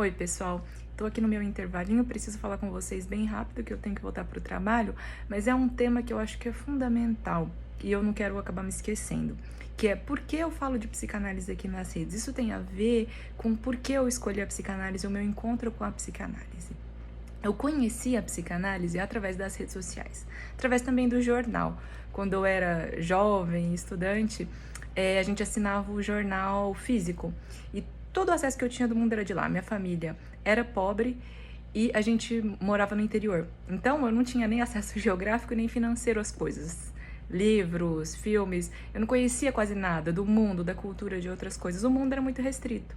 Oi, pessoal. Tô aqui no meu intervalinho, preciso falar com vocês bem rápido que eu tenho que voltar pro trabalho, mas é um tema que eu acho que é fundamental e eu não quero acabar me esquecendo, que é por que eu falo de psicanálise aqui nas redes. Isso tem a ver com por que eu escolhi a psicanálise, o meu encontro com a psicanálise. Eu conheci a psicanálise através das redes sociais, através também do jornal. Quando eu era jovem, estudante, a gente assinava o jornal físico e todo o acesso que eu tinha do mundo era de lá. Minha família era pobre e a gente morava no interior. Então eu não tinha nem acesso geográfico nem financeiro às coisas. Livros, filmes, eu não conhecia quase nada do mundo, da cultura, de outras coisas. O mundo era muito restrito.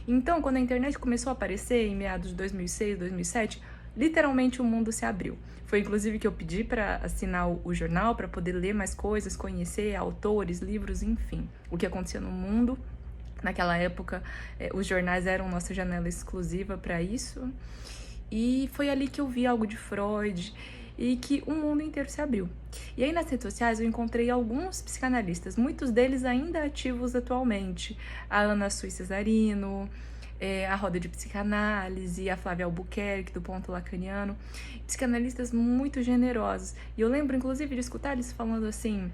Então, quando a internet começou a aparecer, em meados de 2006, 2007, literalmente o mundo se abriu. Foi inclusive que eu pedi para assinar o jornal, para poder ler mais coisas, conhecer autores, livros, enfim, o que acontecia no mundo. Naquela época, os jornais eram nossa janela exclusiva para isso. E foi ali que eu vi algo de Freud e que o mundo inteiro se abriu. E aí nas redes sociais eu encontrei alguns psicanalistas, muitos deles ainda ativos atualmente. A Ana Sui Cesarino, a Roda de Psicanálise, a Flávia Albuquerque, do Ponto Lacaniano. Psicanalistas muito generosos. E eu lembro, inclusive, de escutar eles falando assim,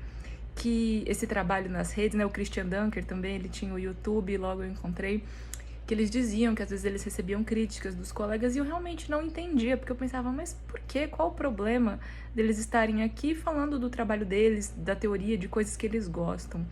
que esse trabalho nas redes, né, o Christian Dunker também, ele tinha o YouTube, logo eu encontrei, que eles diziam que às vezes eles recebiam críticas dos colegas e eu realmente não entendia, porque eu pensava, mas por quê? Qual o problema deles estarem aqui falando do trabalho deles, da teoria, de coisas que eles gostam?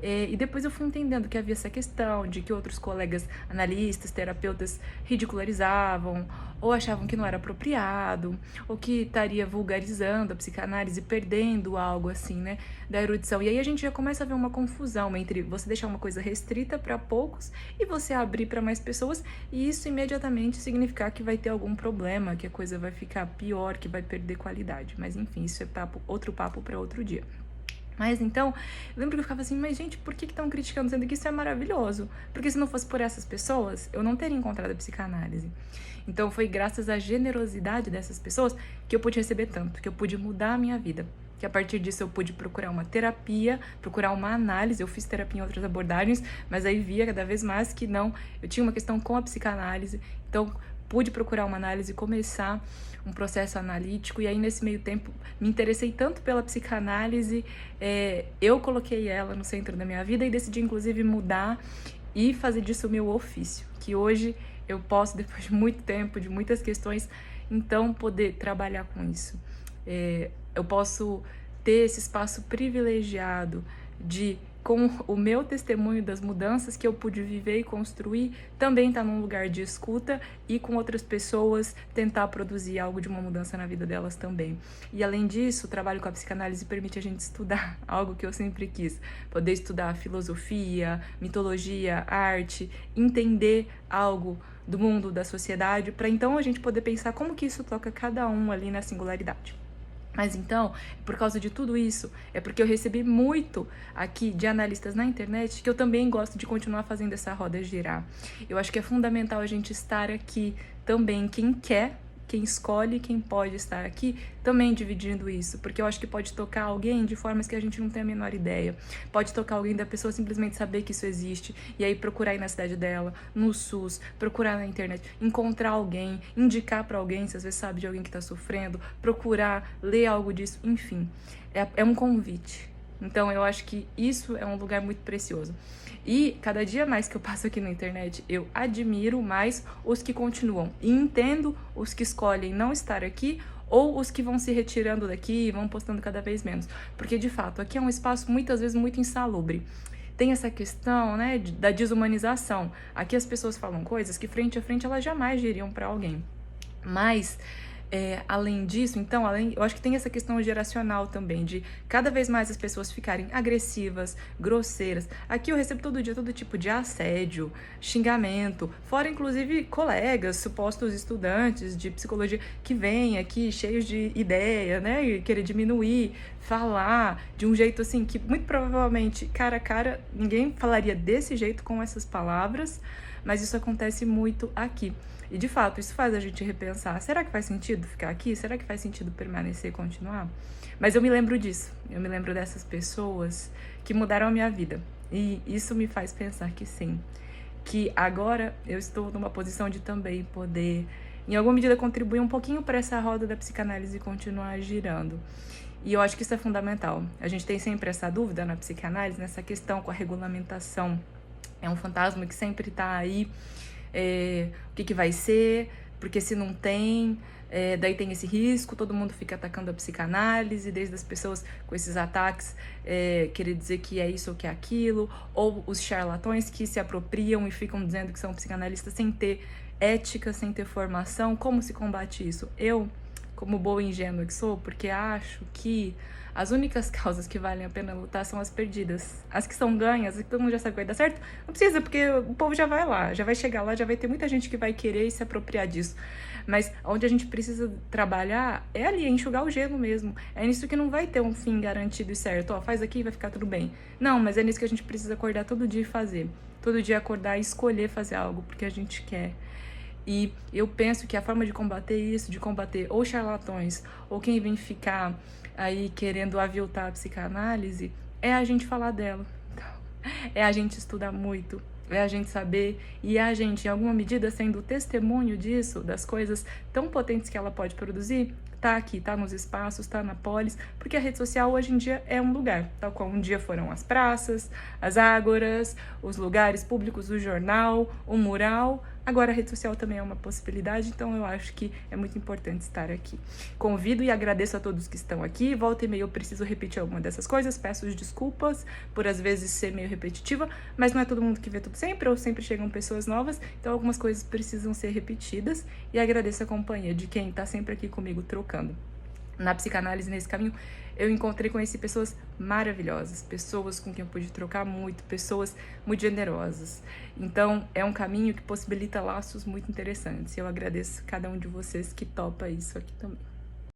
E depois eu fui entendendo que havia essa questão de que outros colegas analistas, terapeutas ridicularizavam ou achavam que não era apropriado ou que estaria vulgarizando a psicanálise, perdendo algo assim, né, da erudição. E aí a gente já começa a ver uma confusão entre você deixar uma coisa restrita para poucos e você abrir para mais pessoas, e isso imediatamente significar que vai ter algum problema, que a coisa vai ficar pior, que vai perder qualidade. Mas enfim, isso é outro papo para outro dia. Mas então, eu lembro que eu ficava assim, mas gente, por que estão criticando, sendo que isso é maravilhoso? Porque se não fosse por essas pessoas, eu não teria encontrado a psicanálise. Então foi graças à generosidade dessas pessoas que eu pude receber tanto, que eu pude mudar a minha vida. Que a partir disso eu pude procurar uma terapia, procurar uma análise. Eu fiz terapia em outras abordagens, mas aí via cada vez mais que não, eu tinha uma questão com a psicanálise. Então pude procurar uma análise, começar um processo analítico, e aí nesse meio tempo me interessei tanto pela psicanálise, eu coloquei ela no centro da minha vida e decidi inclusive mudar e fazer disso o meu ofício, que hoje eu posso, depois de muito tempo, de muitas questões, então poder trabalhar com isso. Eu posso ter esse espaço privilegiado de, com o meu testemunho das mudanças que eu pude viver e construir, também estar num lugar de escuta e com outras pessoas tentar produzir algo de uma mudança na vida delas também. E além disso, o trabalho com a psicanálise permite a gente estudar algo que eu sempre quis, poder estudar filosofia, mitologia, arte, entender algo do mundo, da sociedade, para então a gente poder pensar como que isso toca cada um ali na singularidade. Mas então, por causa de tudo isso, é porque eu recebi muito aqui de analistas na internet que eu também gosto de continuar fazendo essa roda girar. Eu acho que é fundamental a gente estar aqui também, quem quer, quem escolhe, quem pode estar aqui, também dividindo isso, porque eu acho que pode tocar alguém de formas que a gente não tem a menor ideia. Pode tocar alguém da pessoa simplesmente saber que isso existe, e aí procurar ir na cidade dela, no SUS, procurar na internet, encontrar alguém, indicar para alguém, se às vezes sabe de alguém que está sofrendo, procurar, ler algo disso, enfim. É um convite. Então eu acho que isso é um lugar muito precioso. E cada dia mais que eu passo aqui na internet, eu admiro mais os que continuam. E entendo os que escolhem não estar aqui ou os que vão se retirando daqui e vão postando cada vez menos. Porque, de fato, aqui é um espaço muitas vezes muito insalubre. Tem essa questão, né, da desumanização. Aqui as pessoas falam coisas que frente a frente elas jamais diriam para alguém. Mas além disso, então, eu acho que tem essa questão geracional também, de cada vez mais as pessoas ficarem agressivas, grosseiras. Aqui eu recebo todo dia todo tipo de assédio, xingamento, fora inclusive colegas, supostos estudantes de psicologia que vêm aqui cheios de ideia, né, e querer diminuir, falar de um jeito assim que muito provavelmente cara a cara ninguém falaria desse jeito com essas palavras, mas isso acontece muito aqui. E, de fato, isso faz a gente repensar. Será que faz sentido ficar aqui? Será que faz sentido permanecer e continuar? Mas eu me lembro disso. Eu me lembro dessas pessoas que mudaram a minha vida. E isso me faz pensar que sim. que agora eu estou numa posição de também poder, em alguma medida, contribuir um pouquinho para essa roda da psicanálise continuar girando. E eu acho que isso é fundamental. A gente tem sempre essa dúvida na psicanálise, nessa questão com a regulamentação. É um fantasma que sempre está aí, o que vai ser, porque se não tem, daí tem esse risco, todo mundo fica atacando a psicanálise, desde as pessoas com esses ataques, querer dizer que é isso ou que é aquilo, ou os charlatões que se apropriam e ficam dizendo que são psicanalistas sem ter ética, sem ter formação. Como se combate isso? Eu, como boa ingênua que sou, porque acho que as únicas causas que valem a pena lutar são as perdidas. As que são ganhas, que todo mundo já sabe que vai dar certo, não precisa, porque o povo já vai lá, já vai chegar lá, já vai ter muita gente que vai querer se apropriar disso. Mas onde a gente precisa trabalhar é ali, é enxugar o gelo mesmo. É nisso que não vai ter um fim garantido e certo. Ó, faz aqui e vai ficar tudo bem. Não, mas é nisso que a gente precisa acordar todo dia e fazer. Todo dia acordar e escolher fazer algo porque a gente quer. E eu penso que a forma de combater isso, de combater ou charlatões, ou quem vem ficar aí querendo aviltar a psicanálise, é a gente falar dela. É a gente estudar muito, é a gente saber, e é a gente, em alguma medida, sendo testemunho disso, das coisas tão potentes que ela pode produzir, tá aqui, tá nos espaços, tá na polis, porque a rede social hoje em dia é um lugar, tal qual um dia foram as praças, as ágoras, os lugares públicos, o jornal, o mural. Agora a rede social também é uma possibilidade, então eu acho que é muito importante estar aqui. Convido e agradeço a todos que estão aqui. Volta e meia eu preciso repetir alguma dessas coisas, peço desculpas por às vezes ser meio repetitiva, mas não é todo mundo que vê tudo sempre, ou sempre chegam pessoas novas, então algumas coisas precisam ser repetidas, e agradeço a companhia de quem está sempre aqui comigo trocando. Na psicanálise, nesse caminho, eu conheci pessoas maravilhosas, pessoas com quem eu pude trocar muito, pessoas muito generosas. Então, é um caminho que possibilita laços muito interessantes. Eu agradeço cada um de vocês que topa isso aqui também.